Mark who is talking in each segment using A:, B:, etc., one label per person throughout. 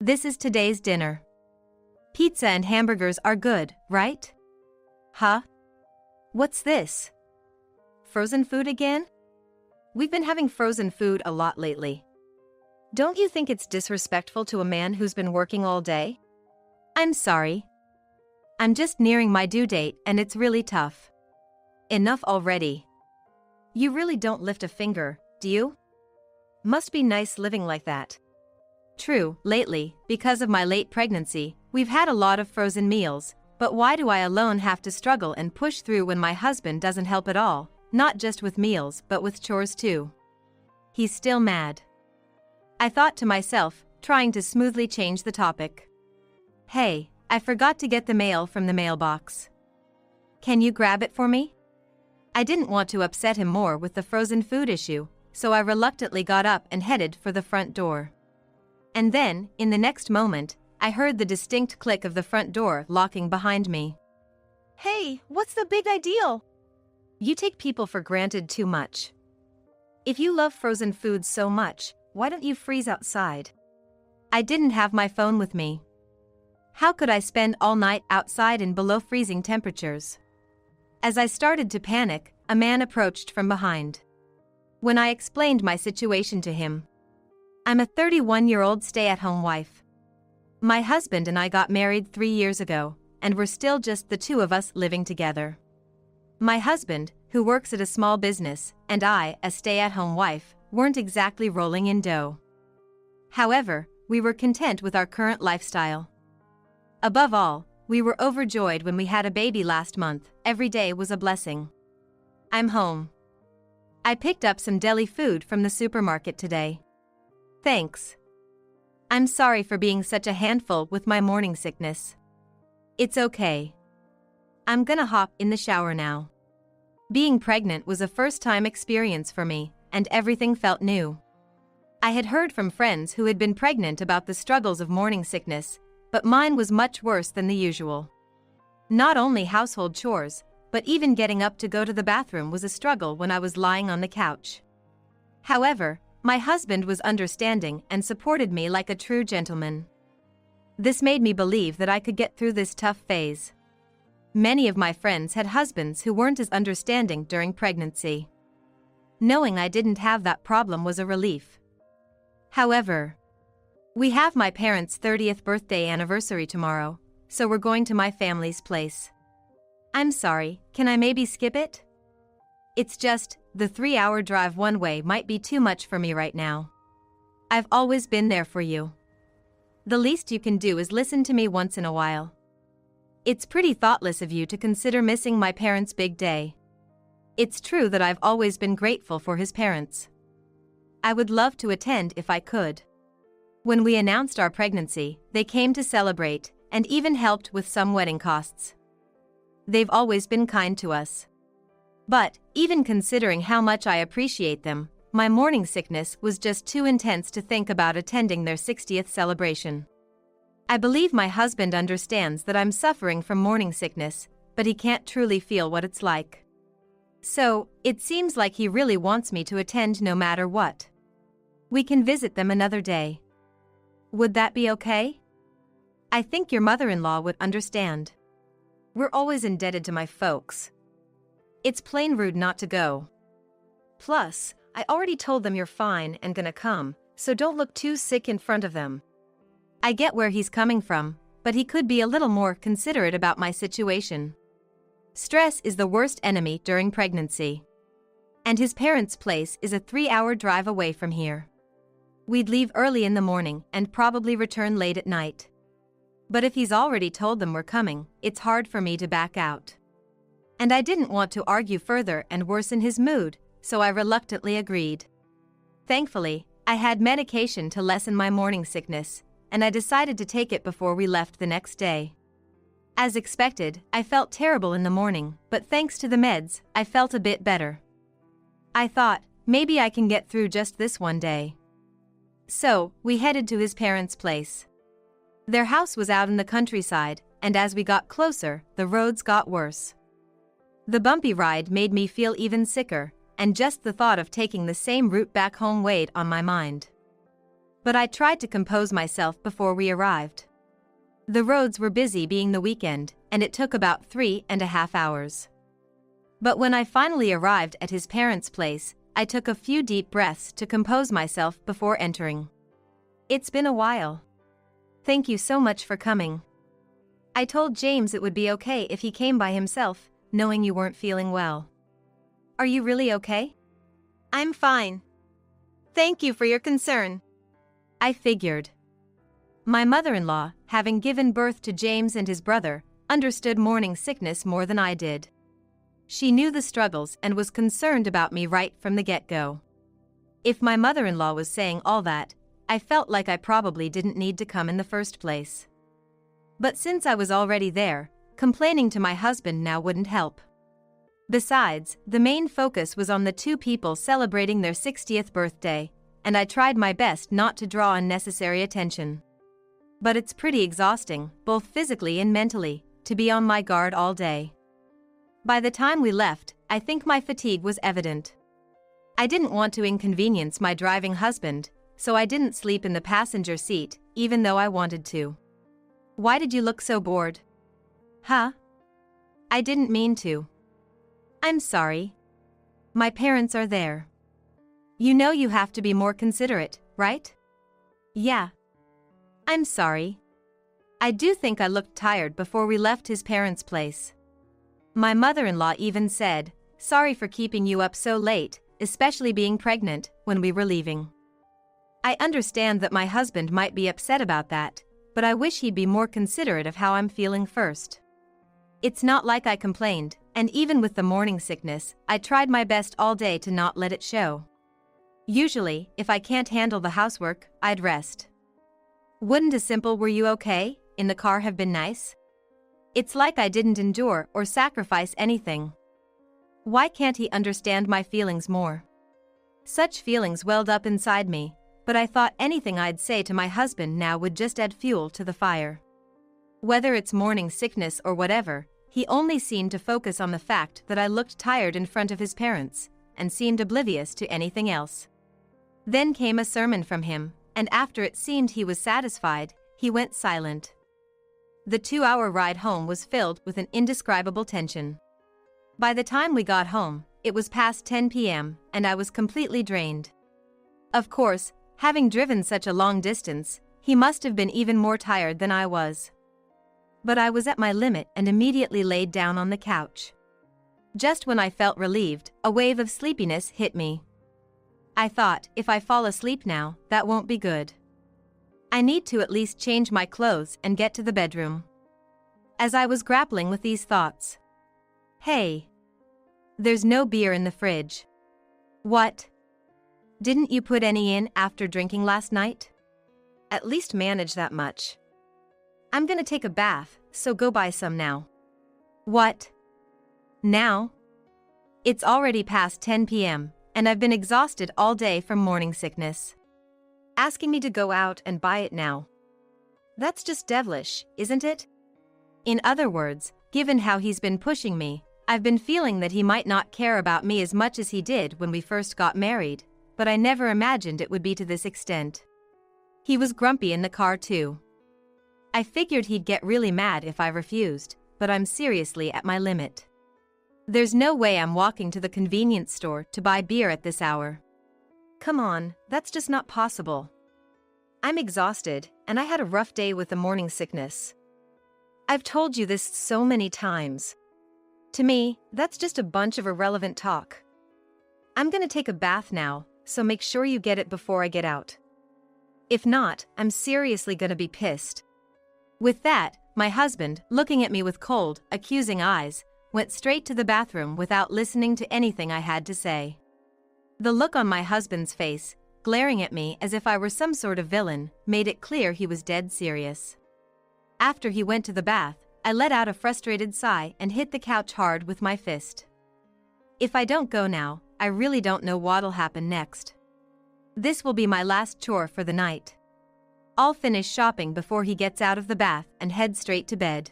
A: This is today's dinner. Pizza and hamburgers are good, right? Huh? What's this? Frozen food again? We've been having frozen food a lot lately. Don't you think it's disrespectful to a man who's been working all day? I'm sorry. I'm just nearing my due date and it's really tough. Enough already. You really don't lift a finger, do you? Must be nice living like that. True, lately, because of my late pregnancy, we've had a lot of frozen meals, but why do I alone have to struggle and push through when my husband doesn't help at all, not just with meals but with chores too? He's still mad. I thought to myself, trying to smoothly change the topic. Hey, I forgot to get the mail from the mailbox. Can you grab it for me? I didn't want to upset him more with the frozen food issue, so I reluctantly got up and headed for the front door. And then, in the next moment, I heard the distinct click of the front door locking behind me. Hey, what's the big idea? You take people for granted too much. If you love frozen foods so much, why don't you freeze outside? I didn't have my phone with me. How could I spend all night outside in below freezing temperatures? As I started to panic, a man approached from behind. When I explained my situation to him, I'm a 31-year-old stay-at-home wife. My husband and I got married 3 years ago, and we're still just the two of us living together. My husband, who works at a small business, and I, a stay-at-home wife, weren't exactly rolling in dough. However, we were content with our current lifestyle. Above all, we were overjoyed when we had a baby last month. Every day was a blessing. I'm home. I picked up some deli food from the supermarket today. Thanks. I'm sorry for being such a handful with my morning sickness. It's okay. I'm gonna hop in the shower now. Being pregnant was a first-time experience for me, and everything felt new. I had heard from friends who had been pregnant about the struggles of morning sickness, but mine was much worse than the usual. Not only household chores, but even getting up to go to the bathroom was a struggle when I was lying on the couch. However, my husband was understanding and supported me like a true gentleman. This made me believe that I could get through this tough phase. Many of my friends had husbands who weren't as understanding during pregnancy. Knowing I didn't have that problem was a relief. However, we have my parents' 30th birthday anniversary tomorrow, so we're going to my family's place. I'm sorry, can I maybe skip it? It's just, the 3-hour drive one way might be too much for me right now. I've always been there for you. The least you can do is listen to me once in a while. It's pretty thoughtless of you to consider missing my parents' big day. It's true that I've always been grateful for his parents. I would love to attend if I could. When we announced our pregnancy, they came to celebrate, and even helped with some wedding costs. They've always been kind to us. But, even considering how much I appreciate them, my morning sickness was just too intense to think about attending their 60th celebration. I believe my husband understands that I'm suffering from morning sickness, but he can't truly feel what it's like. So, it seems like he really wants me to attend no matter what. We can visit them another day. Would that be okay? I think your mother-in-law would understand. We're always indebted to my folks. It's plain rude not to go. Plus, I already told them you're fine and gonna come, so don't look too sick in front of them. I get where he's coming from, but he could be a little more considerate about my situation. Stress is the worst enemy during pregnancy. And his parents' place is a 3-hour drive away from here. We'd leave early in the morning and probably return late at night. But if he's already told them we're coming, it's hard for me to back out. And I didn't want to argue further and worsen his mood, so I reluctantly agreed. Thankfully, I had medication to lessen my morning sickness, and I decided to take it before we left the next day. As expected, I felt terrible in the morning, but thanks to the meds, I felt a bit better. I thought, maybe I can get through just this one day. So, we headed to his parents' place. Their house was out in the countryside, and as we got closer, the roads got worse. The bumpy ride made me feel even sicker, and just the thought of taking the same route back home weighed on my mind. But I tried to compose myself before we arrived. The roads were busy being the weekend, and it took about 3.5 hours. But when I finally arrived at his parents' place, I took a few deep breaths to compose myself before entering. It's been a while. Thank you so much for coming. I told James it would be okay if he came by himself, knowing you weren't feeling well. Are you really okay? I'm fine. Thank you for your concern. I figured. My mother-in-law, having given birth to James and his brother, understood morning sickness more than I did. She knew the struggles and was concerned about me right from the get-go. If my mother-in-law was saying all that, I felt like I probably didn't need to come in the first place. But since I was already there, complaining to my husband now wouldn't help. Besides, the main focus was on the two people celebrating their 60th birthday, and I tried my best not to draw unnecessary attention. But it's pretty exhausting, both physically and mentally, to be on my guard all day. By the time we left, I think my fatigue was evident. I didn't want to inconvenience my driving husband, so I didn't sleep in the passenger seat, even though I wanted to. Why did you look so bored? Huh? I didn't mean to. I'm sorry. My parents are there. You know you have to be more considerate, right? Yeah. I'm sorry. I do think I looked tired before we left his parents' place. My mother-in-law even said, "Sorry for keeping you up so late, especially being pregnant," when we were leaving. I understand that my husband might be upset about that, but I wish he'd be more considerate of how I'm feeling first. It's not like I complained, and even with the morning sickness, I tried my best all day to not let it show. Usually, if I can't handle the housework, I'd rest. Wouldn't a simple "were you okay" in the car have been nice? It's like I didn't endure or sacrifice anything. Why can't he understand my feelings more? Such feelings welled up inside me, but I thought anything I'd say to my husband now would just add fuel to the fire. Whether it's morning sickness or whatever, he only seemed to focus on the fact that I looked tired in front of his parents, and seemed oblivious to anything else. Then came a sermon from him, and after it seemed he was satisfied, he went silent. The 2-hour ride home was filled with an indescribable tension. By the time we got home, it was past 10 p.m., and I was completely drained. Of course, having driven such a long distance, he must have been even more tired than I was. But I was at my limit and immediately laid down on the couch. Just when I felt relieved, a wave of sleepiness hit me. I thought, if I fall asleep now, that won't be good. I need to at least change my clothes and get to the bedroom. As I was grappling with these thoughts. Hey! There's no beer in the fridge. What? Didn't you put any in after drinking last night? At least manage that much. I'm gonna take a bath, so go buy some now. What? Now? It's already past 10 p.m., and I've been exhausted all day from morning sickness. Asking me to go out and buy it now. That's just devilish, isn't it? In other words, given how he's been pushing me, I've been feeling that he might not care about me as much as he did when we first got married, but I never imagined it would be to this extent. He was grumpy in the car too. I figured he'd get really mad if I refused, but I'm seriously at my limit. There's no way I'm walking to the convenience store to buy beer at this hour. Come on, that's just not possible. I'm exhausted, and I had a rough day with the morning sickness. I've told you this so many times. To me, that's just a bunch of irrelevant talk. I'm gonna take a bath now, so make sure you get it before I get out. If not, I'm seriously gonna be pissed. With that, my husband, looking at me with cold, accusing eyes, went straight to the bathroom without listening to anything I had to say. The look on my husband's face, glaring at me as if I were some sort of villain, made it clear he was dead serious. After he went to the bath, I let out a frustrated sigh and hit the couch hard with my fist. If I don't go now, I really don't know what'll happen next. This will be my last chore for the night. I'll finish shopping before he gets out of the bath and head straight to bed.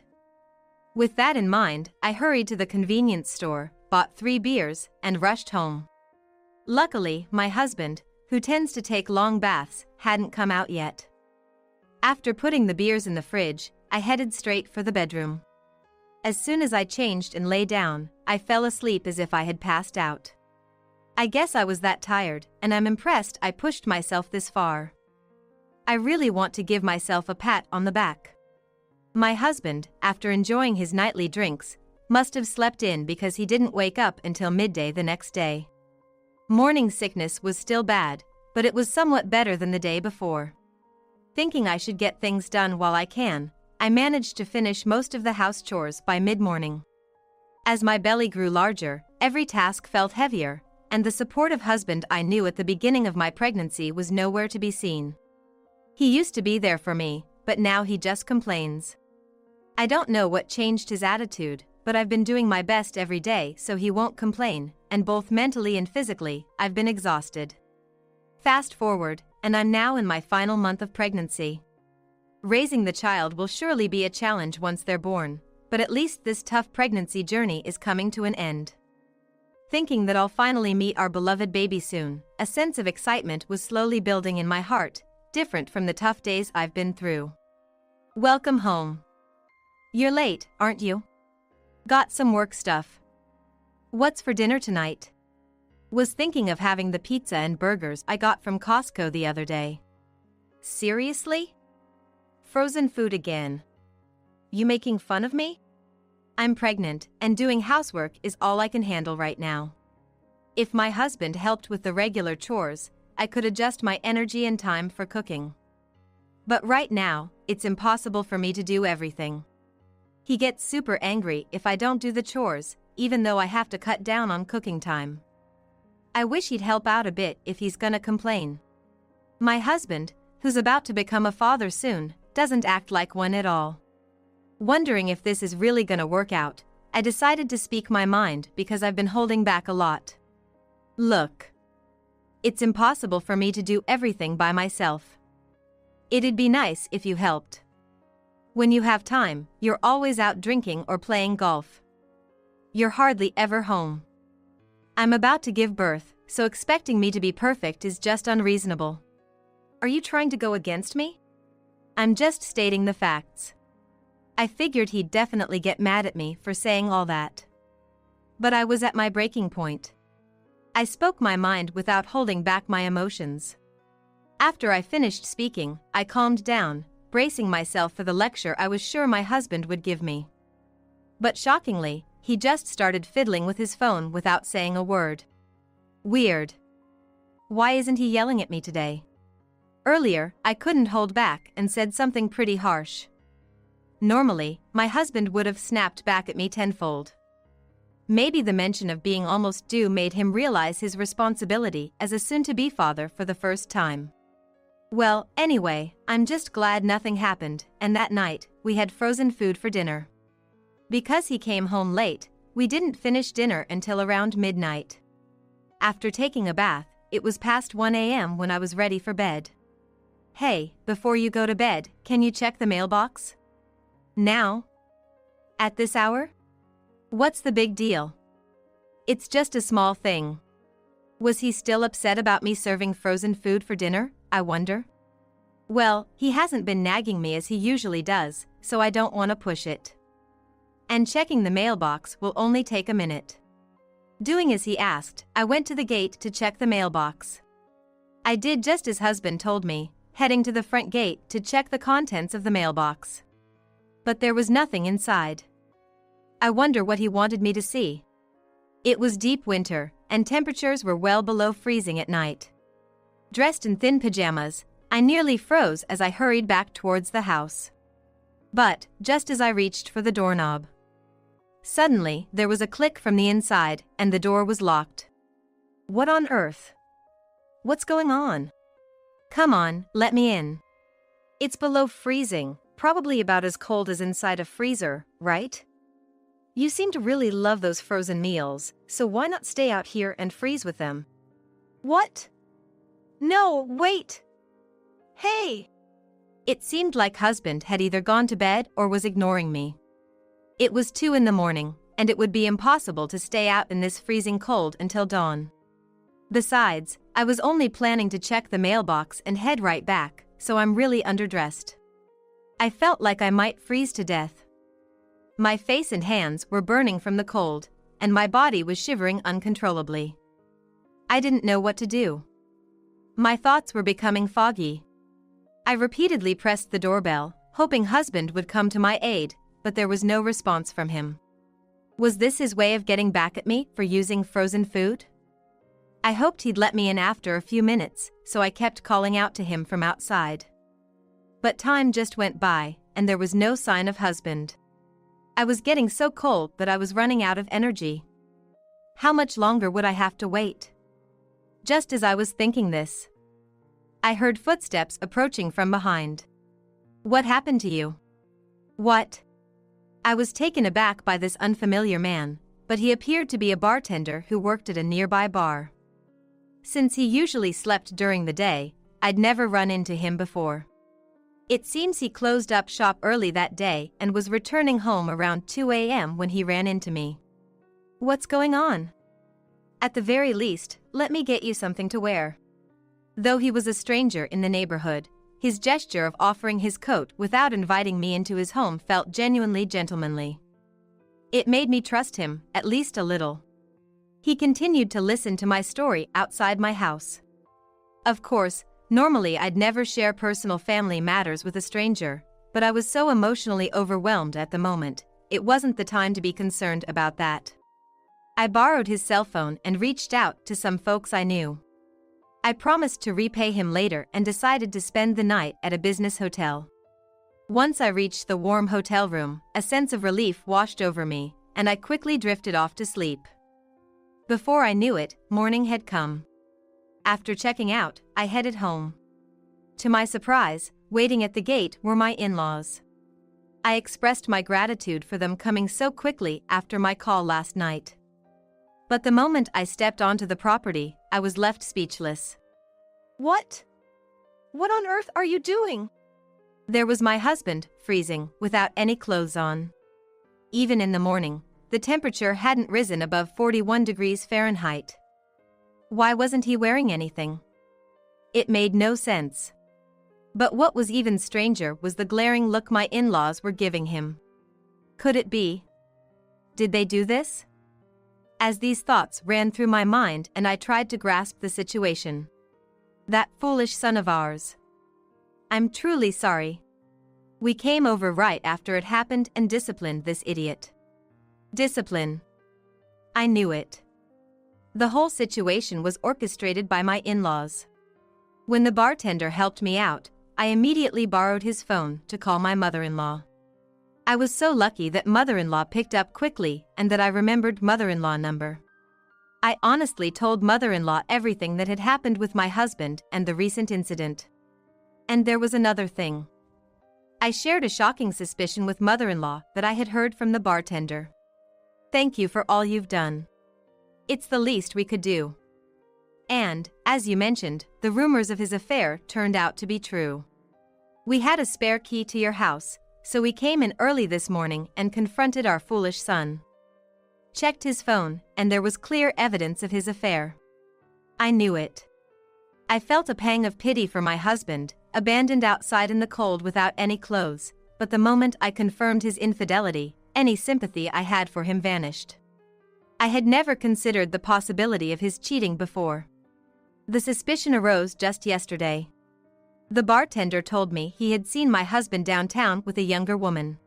A: With that in mind, I hurried to the convenience store, bought 3 beers, and rushed home. Luckily, my husband, who tends to take long baths, hadn't come out yet. After putting the beers in the fridge, I headed straight for the bedroom. As soon as I changed and lay down, I fell asleep as if I had passed out. I guess I was that tired, and I'm impressed I pushed myself this far. I really want to give myself a pat on the back. My husband, after enjoying his nightly drinks, must have slept in because he didn't wake up until midday the next day. Morning sickness was still bad, but it was somewhat better than the day before. Thinking I should get things done while I can, I managed to finish most of the house chores by mid-morning. As my belly grew larger, every task felt heavier, and the supportive husband I knew at the beginning of my pregnancy was nowhere to be seen. He used to be there for me, but now he just complains. I don't know what changed his attitude, but I've been doing my best every day so he won't complain, and both mentally and physically, I've been exhausted. Fast forward, and I'm now in my final month of pregnancy. Raising the child will surely be a challenge once they're born, but at least this tough pregnancy journey is coming to an end. Thinking that I'll finally meet our beloved baby soon, a sense of excitement was slowly building in my heart, different from the tough days I've been through. Welcome home. You're late, aren't you? Got some work stuff. What's for dinner tonight? Was thinking of having the pizza and burgers I got from Costco the other day. Seriously? Frozen food again. You making fun of me? I'm pregnant, and doing housework is all I can handle right now. If my husband helped with the regular chores, I could adjust my energy and time for cooking. But right now, it's impossible for me to do everything. He gets super angry if I don't do the chores, even though I have to cut down on cooking time. I wish he'd help out a bit if he's gonna complain. My husband, who's about to become a father soon, doesn't act like one at all. Wondering if this is really gonna work out, I decided to speak my mind because I've been holding back a lot. Look. It's impossible for me to do everything by myself. It'd be nice if you helped. When you have time, you're always out drinking or playing golf. You're hardly ever home. I'm about to give birth, so expecting me to be perfect is just unreasonable. Are you trying to go against me? I'm just stating the facts. I figured he'd definitely get mad at me for saying all that. But I was at my breaking point. I spoke my mind without holding back my emotions. After I finished speaking, I calmed down, bracing myself for the lecture I was sure my husband would give me. But shockingly, he just started fiddling with his phone without saying a word. Weird. Why isn't he yelling at me today? Earlier, I couldn't hold back and said something pretty harsh. Normally, my husband would have snapped back at me tenfold. Maybe the mention of being almost due made him realize his responsibility as a soon-to-be father for the first time. Well, anyway, I'm just glad nothing happened, and that night, we had frozen food for dinner. Because he came home late, we didn't finish dinner until around midnight. After taking a bath, it was past 1 a.m. when I was ready for bed. Hey, before you go to bed, can you check the mailbox? Now? At this hour? What's the big deal? It's just a small thing. Was he still upset about me serving frozen food for dinner, I wonder? Well, he hasn't been nagging me as he usually does, so I don't want to push it. And checking the mailbox will only take a minute. Doing as he asked, I went to the gate to check the mailbox. I did just as husband told me, heading to the front gate to check the contents of the mailbox. But there was nothing inside. I wonder what he wanted me to see. It was deep winter, and temperatures were well below freezing at night. Dressed in thin pajamas, I nearly froze as I hurried back towards the house. But, just as I reached for the doorknob, suddenly, there was a click from the inside, and the door was locked. What on earth? What's going on? Come on, let me in. It's below freezing, probably about as cold as inside a freezer, right? You seem to really love those frozen meals, so why not stay out here and freeze with them? What? No, wait! Hey! It seemed like husband had either gone to bed or was ignoring me. It was 2 a.m, and it would be impossible to stay out in this freezing cold until dawn. Besides, I was only planning to check the mailbox and head right back, so I'm really underdressed. I felt like I might freeze to death. My face and hands were burning from the cold, and my body was shivering uncontrollably. I didn't know what to do. My thoughts were becoming foggy. I repeatedly pressed the doorbell, hoping husband would come to my aid, but there was no response from him. Was this his way of getting back at me for using frozen food? I hoped he'd let me in after a few minutes, so I kept calling out to him from outside. But time just went by, and there was no sign of husband. I was getting so cold that I was running out of energy. How much longer would I have to wait? Just as I was thinking this, I heard footsteps approaching from behind. What happened to you? What? I was taken aback by this unfamiliar man, but he appeared to be a bartender who worked at a nearby bar. Since he usually slept during the day, I'd never run into him before. It seems he closed up shop early that day and was returning home around 2 a.m. when he ran into me. What's going on? At the very least, let me get you something to wear. Though he was a stranger in the neighborhood, his gesture of offering his coat without inviting me into his home felt genuinely gentlemanly. It made me trust him, at least a little. He continued to listen to my story outside my house. Of course, normally I'd never share personal family matters with a stranger, but I was so emotionally overwhelmed at the moment, it wasn't the time to be concerned about that. I borrowed his cell phone and reached out to some folks I knew. I promised to repay him later and decided to spend the night at a business hotel. Once I reached the warm hotel room, a sense of relief washed over me, and I quickly drifted off to sleep. Before I knew it, morning had come. After checking out, I headed home. To my surprise, waiting at the gate were my in-laws. I expressed my gratitude for them coming so quickly after my call last night. But the moment I stepped onto the property, I was left speechless. What? What on earth are you doing? There was my husband, freezing, without any clothes on. Even in the morning, the temperature hadn't risen above 41 degrees Fahrenheit. Why wasn't he wearing anything? It made no sense. But what was even stranger was the glaring look my in-laws were giving him. Could it be? Did they do this? As these thoughts ran through my mind and I tried to grasp the situation. That foolish son of ours. I'm truly sorry. We came over right after it happened and disciplined this idiot. Discipline. I knew it. The whole situation was orchestrated by my in-laws. When the bartender helped me out, I immediately borrowed his phone to call my mother-in-law. I was so lucky that mother-in-law picked up quickly and that I remembered mother-in-law number. I honestly told mother-in-law everything that had happened with my husband and the recent incident. And there was another thing. I shared a shocking suspicion with mother-in-law that I had heard from the bartender. Thank you for all you've done. It's the least we could do. And, as you mentioned, the rumors of his affair turned out to be true. We had a spare key to your house, so we came in early this morning and confronted our foolish son. Checked his phone, and there was clear evidence of his affair. I knew it. I felt a pang of pity for my husband, abandoned outside in the cold without any clothes, but the moment I confirmed his infidelity, any sympathy I had for him vanished. I had never considered the possibility of his cheating before. The suspicion arose just yesterday. The bartender told me he had seen my husband downtown with a younger woman.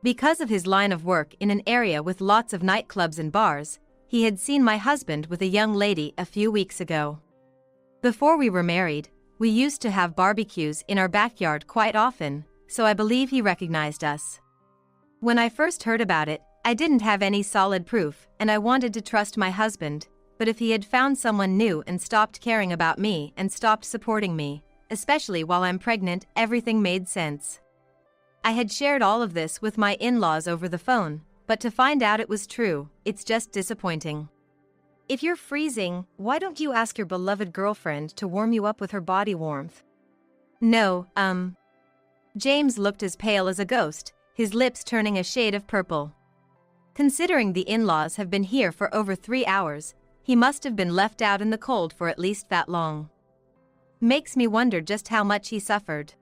A: Because of his line of work in an area with lots of nightclubs and bars, he had seen my husband with a young lady a few weeks ago. Before we were married, we used to have barbecues in our backyard quite often, so I believe he recognized us. When I first heard about it, I didn't have any solid proof, and I wanted to trust my husband, but if he had found someone new and stopped caring about me and stopped supporting me, especially while I'm pregnant, everything made sense. I had shared all of this with my in-laws over the phone, but to find out it was true, it's just disappointing. If you're freezing, why don't you ask your beloved girlfriend to warm you up with her body warmth? No, James looked as pale as a ghost, his lips turning a shade of purple. Considering the in-laws have been here for over 3 hours, He must have been left out in the cold for at least that long. Makes me wonder just how much he suffered.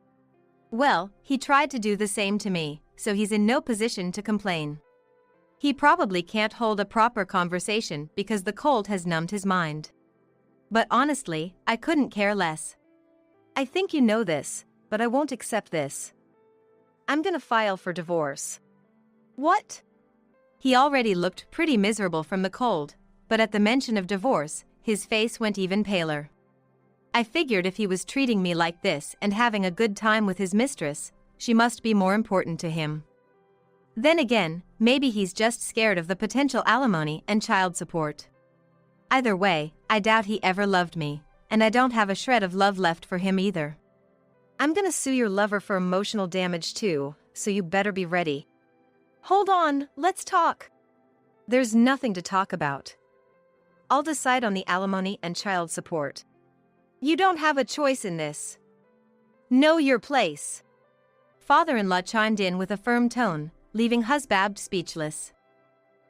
A: Well, he tried to do the same to me, so he's in no position to complain. He probably can't hold a proper conversation because the cold has numbed his mind. But honestly, I couldn't care less. I think you know this, but I won't accept this. I'm gonna file for divorce. What? He already looked pretty miserable from the cold, but at the mention of divorce, his face went even paler. I figured if he was treating me like this and having a good time with his mistress, she must be more important to him. Then again, maybe he's just scared of the potential alimony and child support. Either way, I doubt he ever loved me, and I don't have a shred of love left for him either. I'm gonna sue your lover for emotional damage too, so you better be ready. Hold on, let's talk. There's nothing to talk about. I'll decide on the alimony and child support. You don't have a choice in this. Know your place. Father-in-law chimed in with a firm tone, leaving husband speechless.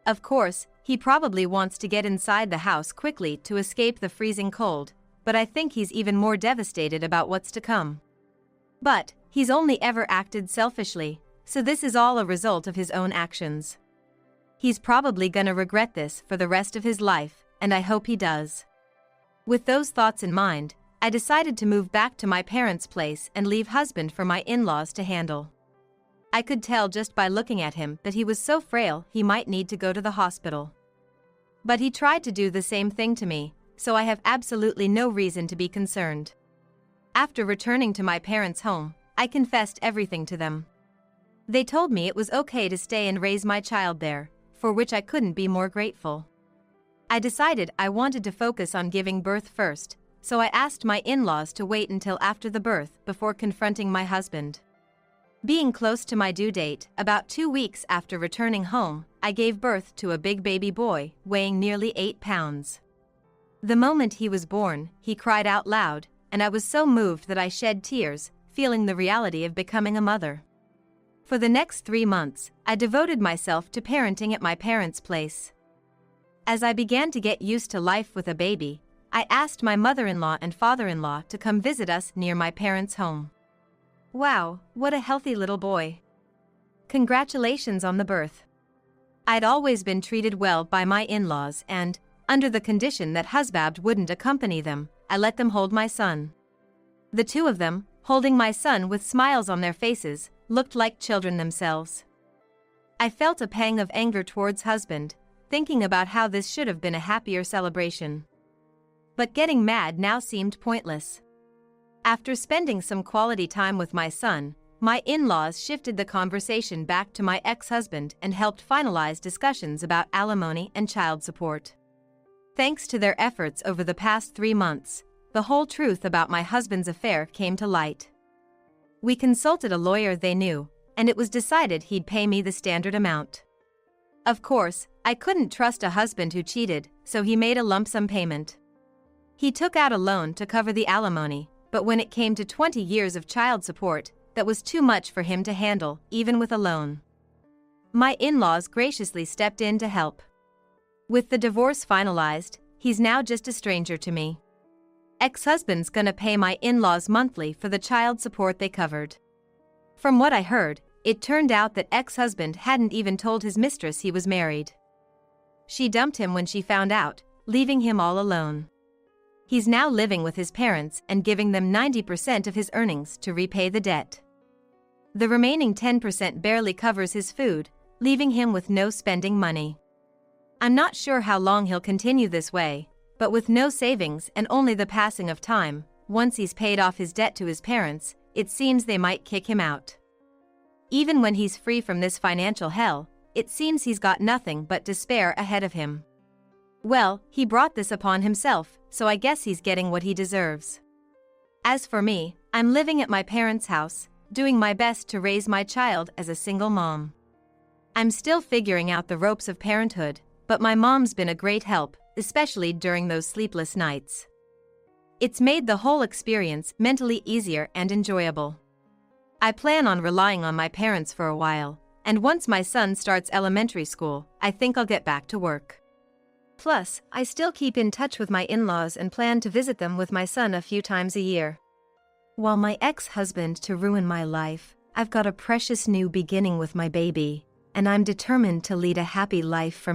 A: Of course, he probably wants to get inside the house quickly to escape the freezing cold, but I think he's even more devastated about what's to come. But, he's only ever acted selfishly, so this is all a result of his own actions. He's probably gonna regret this for the rest of his life, and I hope he does. With those thoughts in mind, I decided to move back to my parents' place and leave husband for my in-laws to handle. I could tell just by looking at him that he was so frail he might need to go to the hospital. But he tried to do the same thing to me, so I have absolutely no reason to be concerned. After returning to my parents' home, I confessed everything to them. They told me it was okay to stay and raise my child there, for which I couldn't be more grateful. I decided I wanted to focus on giving birth first, so I asked my in-laws to wait until after the birth before confronting my husband. Being close to my due date, about 2 weeks after returning home, I gave birth to a big baby boy, weighing nearly 8 pounds. The moment he was born, he cried out loud, and I was so moved that I shed tears, feeling the reality of becoming a mother. For the next 3 months, I devoted myself to parenting at my parents' place. As I began to get used to life with a baby, I asked my mother-in-law and father-in-law to come visit us near my parents' home. Wow, what a healthy little boy. Congratulations on the birth. I'd always been treated well by my in-laws and, under the condition that husband wouldn't accompany them, I let them hold my son. The two of them, holding my son with smiles on their faces, looked like children themselves. I felt a pang of anger towards husband, thinking about how this should have been a happier celebration. But getting mad now seemed pointless. After spending some quality time with my son, my in-laws shifted the conversation back to my ex-husband and helped finalize discussions about alimony and child support. Thanks to their efforts over the past 3 months, the whole truth about my husband's affair came to light. We consulted a lawyer they knew, and it was decided he'd pay me the standard amount. Of course, I couldn't trust a husband who cheated, so he made a lump sum payment. He took out a loan to cover the alimony, but when it came to 20 years of child support, that was too much for him to handle, even with a loan. My in-laws graciously stepped in to help. With the divorce finalized, he's now just a stranger to me. Ex-husband's gonna pay my in-laws monthly for the child support they covered. From what I heard, it turned out that ex-husband hadn't even told his mistress he was married. She dumped him when she found out, leaving him all alone. He's now living with his parents and giving them 90% of his earnings to repay the debt. The remaining 10% barely covers his food, leaving him with no spending money. I'm not sure how long he'll continue this way, but with no savings and only the passing of time, once he's paid off his debt to his parents, it seems they might kick him out. Even when he's free from this financial hell, it seems he's got nothing but despair ahead of him. Well, he brought this upon himself, so I guess he's getting what he deserves. As for me, I'm living at my parents' house, doing my best to raise my child as a single mom. I'm still figuring out the ropes of parenthood, but my mom's been a great help, especially during those sleepless nights. It's made the whole experience mentally easier and enjoyable. I plan on relying on my parents for a while, and once my son starts elementary school, I think I'll get back to work. Plus, I still keep in touch with my in-laws and plan to visit them with my son a few times a year. While my ex-husband to ruin my life, I've got a precious new beginning with my baby, and I'm determined to lead a happy life from